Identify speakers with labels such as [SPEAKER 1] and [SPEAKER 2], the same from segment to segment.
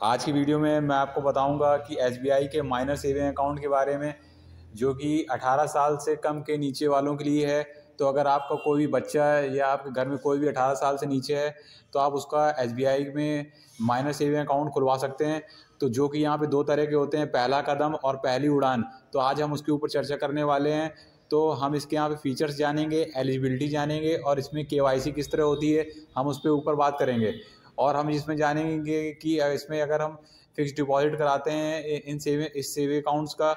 [SPEAKER 1] आज की वीडियो में मैं आपको बताऊंगा कि एसबीआई के माइनर सेविंग अकाउंट के बारे में, जो कि 18 साल से कम के नीचे वालों के लिए है। तो अगर आपका कोई भी बच्चा है या आपके घर में कोई भी 18 साल से नीचे है तो आप उसका एसबीआई में माइनर सेविंग अकाउंट खुलवा सकते हैं। तो जो कि यहाँ पे दो तरह के होते हैं, पहला कदम और पहली उड़ान। तो आज हम उसके ऊपर चर्चा करने वाले हैं। तो हम इसके यहाँ पे फीचर्स जानेंगे, एलिजिबिलिटी जानेंगे और इसमें केवाईसी किस तरह होती है, हम उस पर ऊपर बात करेंगे। और हम इसमें जानेंगे कि इसमें अगर हम फिक्स डिपॉजिट कराते हैं इस सेविंग अकाउंट्स का,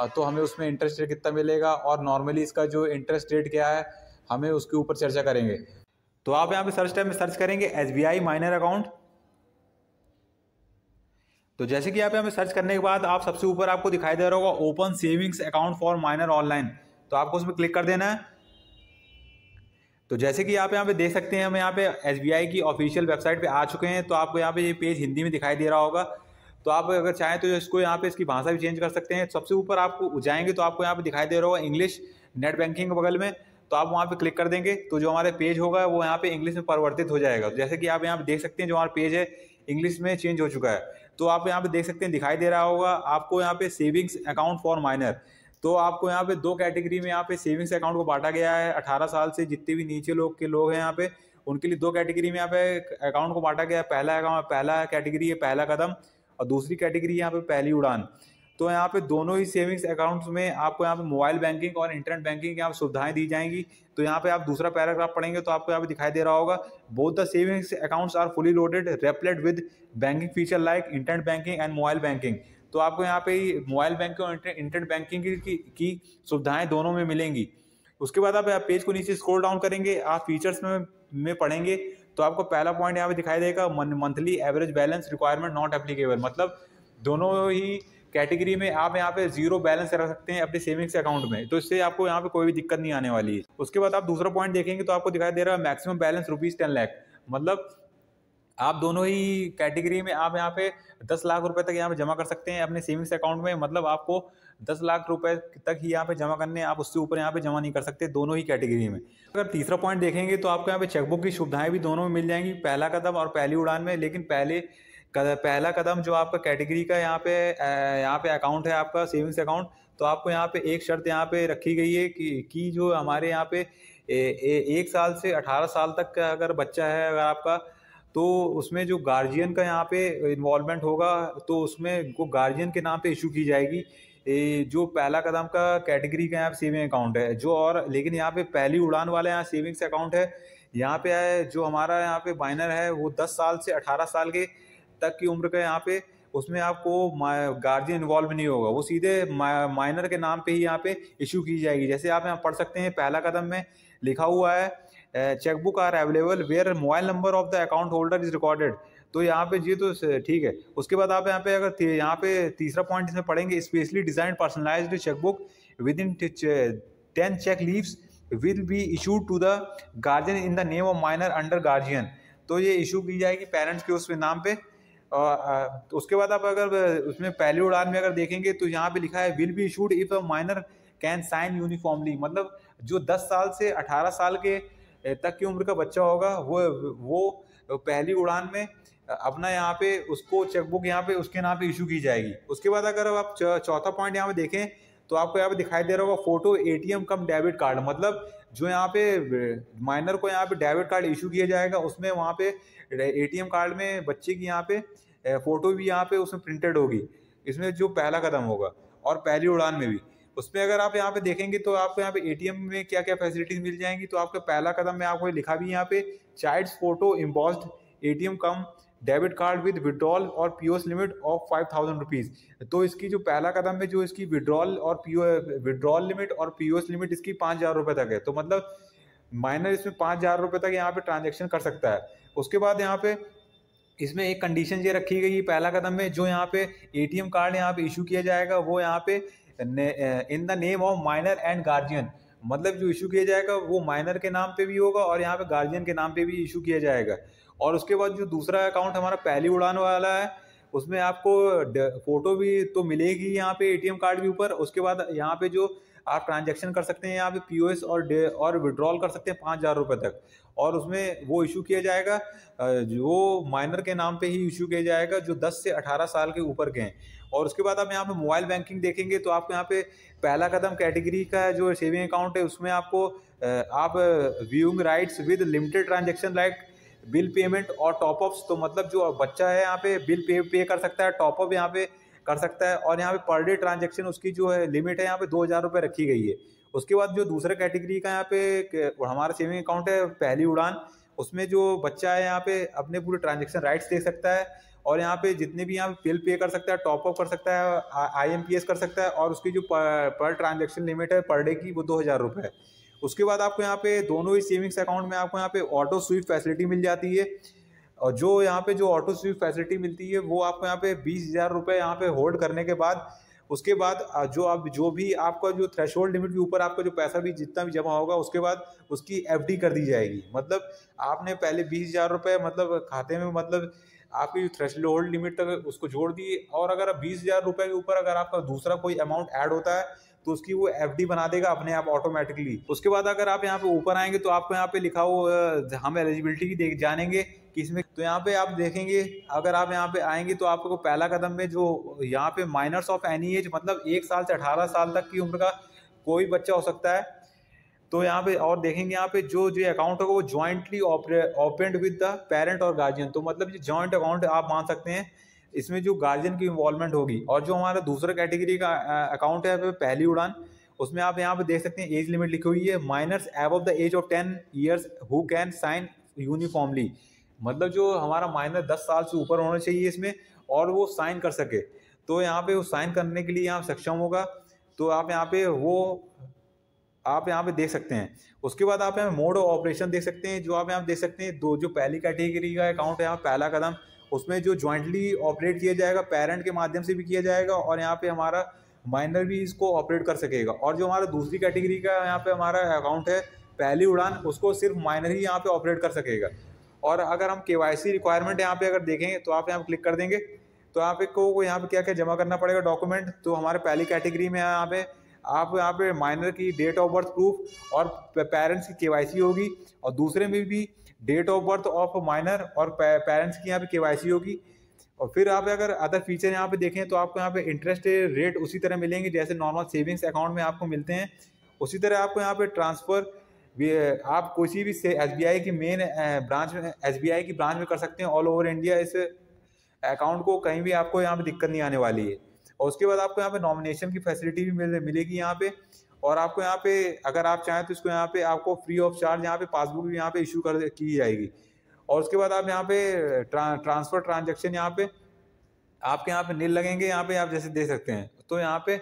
[SPEAKER 1] तो हमें उसमें इंटरेस्ट रेट कितना मिलेगा और नॉर्मली इसका जो इंटरेस्ट रेट क्या है, हमें उसके ऊपर चर्चा करेंगे। तो आप यहाँ पे सर्च टैब में सर्च करेंगे एसबीआई माइनर अकाउंट। तो जैसे कि आप यहाँ पे सर्च करने के बाद आप सबसे ऊपर आपको दिखाई दे रहा होगा open savings account for minor online. तो आपको उसमें क्लिक कर देना है। तो जैसे कि आप यहाँ पे देख सकते हैं, हम यहाँ पे एसबीआई की ऑफिशियल वेबसाइट पे आ चुके हैं। तो आपको यहाँ पे ये पेज हिंदी में दिखाई दे रहा होगा। तो आप अगर चाहें तो इसको यहाँ पे इसकी भाषा भी चेंज कर सकते हैं। सबसे ऊपर आपको जाएंगे तो आपको यहाँ पे दिखाई दे रहा होगा इंग्लिश नेट बैंकिंग के बगल में। तो आप वहाँ पे क्लिक कर देंगे तो जो हमारे पेज होगा वो यहाँ पे इंग्लिश में परिवर्तित हो जाएगा। जैसे कि आप यहाँ पे देख सकते हैं, जो हमारा पेज है इंग्लिश में चेंज हो चुका है। तो आप यहाँ पे देख सकते हैं, दिखाई दे रहा होगा आपको यहाँ पे सेविंग्स अकाउंट फॉर माइनर। तो आपको यहाँ पे दो कैटेगरी में यहाँ पे सेविंग्स अकाउंट को बांटा गया है। 18 साल से जितने भी नीचे लोग हैं यहाँ पे, उनके लिए दो कैटेगरी में यहाँ पे अकाउंट को बांटा गया है। पहला कैटेगरी है पहला कदम और दूसरी कैटेगरी यहाँ पे पहली उड़ान। तो यहाँ पे दोनों ही सेविंग्स अकाउंट्स में आपको यहाँ पे मोबाइल बैंकिंग और इंटरनेट बैंकिंग की यहाँ सुविधाएं दी जाएंगी। तो यहाँ पे आप दूसरा पैराग्राफ पढ़ेंगे तो आपको यहाँ पे दिखाई दे रहा होगा, both the savings accounts are fully loaded replete with banking feature like internet banking and mobile banking. तो आपको यहाँ पे मोबाइल बैंकिंग और इंटरनेट बैंकिंग की सुविधाएं दोनों में मिलेंगी। उसके बाद आप पेज को नीचे स्क्रॉल डाउन करेंगे, आप फीचर्स में पढ़ेंगे तो आपको पहला पॉइंट यहाँ पे दिखाई देगा, monthly average balance requirement not applicable. मतलब दोनों ही कैटेगरी में आप यहाँ पे जीरो बैलेंस रख सकते हैं अपने सेविंग्स अकाउंट में। तो इससे आपको यहाँ पे कोई भी दिक्कत नहीं आने वाली है। उसके बाद आप दूसरा पॉइंट देखेंगे तो आपको दिखाई दे रहा है मैक्सिमम बैलेंस ₹10 लाख। मतलब आप दोनों ही कैटेगरी में आप यहाँ पे 10 लाख रुपए तक यहाँ पे जमा कर सकते हैं अपने सेविंग्स अकाउंट में। मतलब आपको 10 लाख रुपए तक ही यहाँ पे जमा करने, आप उससे ऊपर यहाँ पे जमा नहीं कर सकते दोनों ही कैटेगरी में। अगर तीसरा पॉइंट देखेंगे तो आपको यहाँ पे चेकबुक की सुविधाएं भी दोनों में मिल जाएंगी, पहला कदम और पहली उड़ान में। लेकिन पहला कदम जो आपका कैटेगरी का यहाँ पे अकाउंट है, आपका सेविंग्स अकाउंट, तो आपको यहाँ पे एक शर्त यहाँ पे रखी गई है कि जो हमारे यहाँ पे 1 साल से 18 साल तक का अगर बच्चा है अगर आपका, तो उसमें जो गार्जियन का यहाँ पे इन्वॉल्वमेंट होगा तो उसमें वो गार्जियन के नाम पे इशू की जाएगी। जो पहला कदम का कैटेगरी का यहाँ पे सेविंग अकाउंट है जो, और लेकिन यहाँ पे पहली उड़ान वाला यहाँ सेविंग्स अकाउंट है, यहाँ पे है जो हमारा यहाँ पे माइनर है वो 10 साल से 18 साल के तक की उम्र का यहाँ पे, उसमें आपको गार्जियन इन्वॉल्व नहीं होगा, वो सीधे माइनर के नाम पे ही यहाँ पे इशू की जाएगी। जैसे आप यहाँ पढ़ सकते हैं, पहला कदम में लिखा हुआ है chequebook are available where mobile number of the account holder is recorded. तो यहाँ पे जी तो ठीक है। उसके बाद आप यहाँ पे अगर यहाँ पे तीसरा पॉइंट इसमें पढ़ेंगे, specially design personalised chequebook with in 10 cheque leaves will be issued to the guardian in the name of minor under guardian. तो ये इशू की जाएगी पेरेंट्स के उसमें नाम पे। और उसके बाद आप अगर उसमें पहली उड़ान में अगर देखेंगे तो यहाँ पे लिखा है will be issued if a minor can sign uniformly. मतलब जो 10 साल से 18 साल के तक की उम्र का बच्चा होगा वो पहली उड़ान में अपना यहाँ पे उसको चेकबुक यहाँ पे उसके नाम पे इशू की जाएगी। उसके बाद अगर आप चौथा पॉइंट यहाँ पे देखें तो आपको यहाँ पे दिखाई दे रहा होगा photo ATM cum debit card. मतलब जो यहाँ पे माइनर को यहाँ पे डेबिट कार्ड इशू किया जाएगा, उसमें वहाँ पे एटीएम कार्ड में बच्चे की यहाँ पे फोटो भी यहाँ पे उसमें प्रिंटेड होगी, इसमें जो पहला कदम होगा। और पहली उड़ान में भी उसमें अगर आप यहाँ पे देखेंगे तो आपको यहाँ पे एटीएम में क्या क्या फैसिलिटीज मिल जाएंगी। तो आपका पहला कदम में आपको लिखा भी यहाँ पे child's photo embossed ATM cum debit card with withdrawal और पीओएस लिमिट ऑफ 5000 रुपीज। तो इसकी जो पहला कदम में जो इसकी विड्रॉल लिमिट और पीओएस लिमिट इसकी 5000 रुपए तक है। तो मतलब माइनर इसमें 5000 रुपए तक यहाँ पे ट्रांजेक्शन कर सकता है। उसके बाद यहाँ पे इसमें एक कंडीशन ये रखी गई पहला कदम में, जो यहाँ पे एटीएम कार्ड यहाँ पे इशू किया जाएगा वो यहाँ पे इन the name of minor and guardian. मतलब जो इशू किया जाएगा वो माइनर के नाम पे भी होगा और यहाँ पे गार्जियन के नाम पे भी इशू किया जाएगा। और उसके बाद जो दूसरा अकाउंट हमारा पहली उड़ान वाला है, उसमें आपको फोटो भी तो मिलेगी यहाँ पे एटीएम कार्ड के ऊपर। उसके बाद यहाँ पे जो आप ट्रांजैक्शन कर सकते हैं यहाँ पे पीओएस और विड्रॉल कर सकते हैं 5,000 रुपये तक। और उसमें वो इशू किया जाएगा जो माइनर के नाम पे ही इशू किया जाएगा जो 10 से 18 साल के ऊपर के हैं। और उसके बाद आप यहाँ पे मोबाइल बैंकिंग देखेंगे तो आपको यहाँ पे पहला कदम कैटेगरी का जो सेविंग अकाउंट है उसमें आपको आप viewing rights with limited transaction like bill payment और टॉपअप्स। तो मतलब जो बच्चा है यहाँ पे बिल पे कर सकता है, टॉपअप यहाँ पे कर सकता है। और यहाँ पे पर डे ट्रांजेक्शन उसकी जो है लिमिट है यहाँ पे 2,000 रुपये रखी गई है। उसके बाद जो दूसरा कैटेगरी का यहाँ पे हमारा सेविंग अकाउंट है पहली उड़ान, उसमें जो बच्चा है यहाँ पे अपने पूरे ट्रांजेक्शन राइट्स देख सकता है और यहाँ पे जितने भी यहाँ पे बिल पे कर सकता है, टॉपअप कर सकता है, IMPS कर सकता है। और उसकी जो पर ट्रांजेक्शन लिमिट है पर डे की वो 2,000 रुपये है। उसके बाद आपको यहाँ पे दोनों ही सेविंग्स अकाउंट में आपको यहाँ पे ऑटो स्वीप फैसिलिटी मिल जाती है। और जो यहाँ पे जो ऑटो स्वीप फैसिलिटी मिलती है वो आपको यहाँ पे 20,000 रुपये यहाँ पे होल्ड करने के बाद उसके बाद जो भी आपका जो थ्रेशोल्ड लिमिट के ऊपर आपका जो पैसा भी जितना भी जमा होगा उसके बाद उसकी FD कर दी जाएगी। मतलब आपने पहले 20,000 रुपये मतलब खाते में मतलब आपकी थ्रेशोल्ड लिमिट तक उसको जोड़ दी और अगर 20,000 रुपये के ऊपर अगर आपका दूसरा कोई अमाउंट ऐड होता है तो उसकी वो FD बना देगा अपने आप ऑटोमेटिकली। उसके बाद अगर आप यहाँ पे ऊपर आएंगे तो आपको यहाँ पे लिखा हो हम एलिजिबिलिटी की जानेंगे कि इसमें तो यहाँ पे आप देखेंगे अगर आप यहाँ पे आएंगे तो आपको पहला कदम में जो यहाँ पे माइनर्स ऑफ एनी एज मतलब 1 साल से 18 साल तक की उम्र का कोई बच्चा हो सकता है। तो यहाँ पे और देखेंगे यहाँ पे जो अकाउंट होगा वो jointly opened with the parent और गार्जियन। तो मतलब ये जॉइंट अकाउंट आप मान सकते हैं, इसमें जो गार्जियन की इन्वॉल्वमेंट होगी। और जो हमारा दूसरा कैटेगरी का अकाउंट है पहली उड़ान, उसमें आप यहाँ पे देख सकते हैं एज लिमिट लिखी हुई है minors above the age of 10 years who can sign uniformly. मतलब जो हमारा माइनर 10 साल से ऊपर होना चाहिए इसमें और वो साइन कर सके। तो यहाँ पे वो साइन करने के लिए यहाँ सक्षम होगा। तो आप यहाँ पे देख सकते हैं। उसके बाद आप यहाँ मोड ऑफ ऑपरेशन देख सकते हैं। जो आप यहाँ देख सकते हैं जो पहली कैटेगरी का अकाउंट है यहाँ पहला कदम, उसमें जो ज्वाइंटली ऑपरेट किया जाएगा पेरेंट के माध्यम से भी किया जाएगा और यहाँ पे हमारा माइनर भी इसको ऑपरेट कर सकेगा। और जो हमारा दूसरी कैटेगरी का यहाँ पे हमारा अकाउंट है पहली उड़ान, उसको सिर्फ माइनर ही यहाँ पे ऑपरेट कर सकेगा। और अगर हम KYC रिक्वायरमेंट यहाँ पे अगर देखेंगे तो आप यहाँ क्लिक कर देंगे तो यहाँ पे क्या क्या जमा करना पड़ेगा डॉक्यूमेंट। तो हमारे पहली कैटेगरी में यहाँ पे माइनर की डेट ऑफ बर्थ प्रूफ और पेरेंट्स की KYC होगी। और दूसरे में भी date of birth of minor और पेरेंट्स की यहाँ पे KYC होगी। और फिर आप अगर अदर फीचर यहाँ पे देखें तो आपको यहाँ पे इंटरेस्ट रेट उसी तरह मिलेंगे जैसे नॉर्मल सेविंग्स अकाउंट में आपको मिलते हैं। उसी तरह आपको यहाँ पे ट्रांसफर भी आप किसी भी SBI की मेन ब्रांच में SBI की ब्रांच में कर सकते हैं ऑल ओवर इंडिया। इस अकाउंट को कहीं भी आपको यहाँ पे दिक्कत नहीं आने वाली है। और उसके बाद आपको यहाँ पे नॉमिनेशन की फैसिलिटी भी मिलेगी यहाँ पे। और आपको यहाँ पे अगर आप चाहें तो इसको यहाँ पे आपको फ्री ऑफ चार्ज यहाँ पे पासबुक भी यहाँ पे इशू की जाएगी। और उसके बाद आप यहाँ पे ट्रांसफर ट्रांजेक्शन यहाँ पे आपके यहाँ पे नील लगेंगे यहाँ पे आप जैसे देख सकते हैं। तो यहाँ पे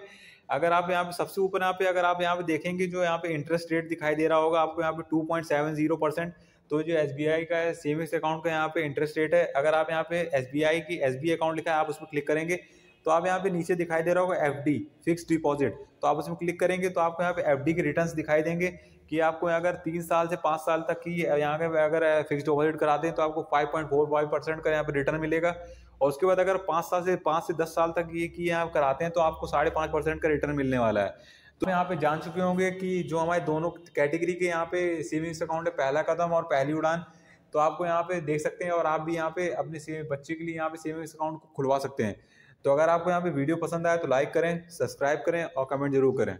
[SPEAKER 1] अगर आप यहाँ पे सबसे ऊपर यहाँ पे अगर आप यहाँ पे देखेंगे जो यहाँ पे इंटरेस्ट रेट दिखाई दे रहा होगा आपको यहाँ पे 2.70%। तो जो SBI का है सेविंग्स अकाउंट का यहाँ पे इंटरेस्ट रेट है। अगर आप यहाँ पे SBI अकाउंट लिखा है आप उस पर क्लिक करेंगे तो आप यहाँ पे नीचे दिखाई दे रहा होगा FD फिक्स डिपॉजिट। तो आप उसमें क्लिक करेंगे तो आपको यहाँ पे FD के रिटर्न्स दिखाई देंगे कि आपको अगर 3 साल से 5 साल तक की यहाँ पे अगर फिक्स डिपॉजिट कराते हैं तो आपको 5.45% का यहाँ पे रिटर्न मिलेगा। और उसके बाद अगर 5 से 10 साल तक ये की आप कराते हैं तो आपको 5.5% का रिटर्न मिलने वाला है। तो यहाँ पे जान चुके होंगे कि जो हमारे दोनों कैटेगरी के यहाँ पे सेविंग्स अकाउंट है पहला कदम और पहली उड़ान। तो आपको यहाँ पे देख सकते हैं और आप भी यहाँ पे अपने बच्चे के लिए यहाँ पे सेविंग्स अकाउंट को खुलवा सकते हैं। तो अगर आपको यहाँ पे वीडियो पसंद आया तो लाइक करें, सब्सक्राइब करें और कमेंट जरूर करें।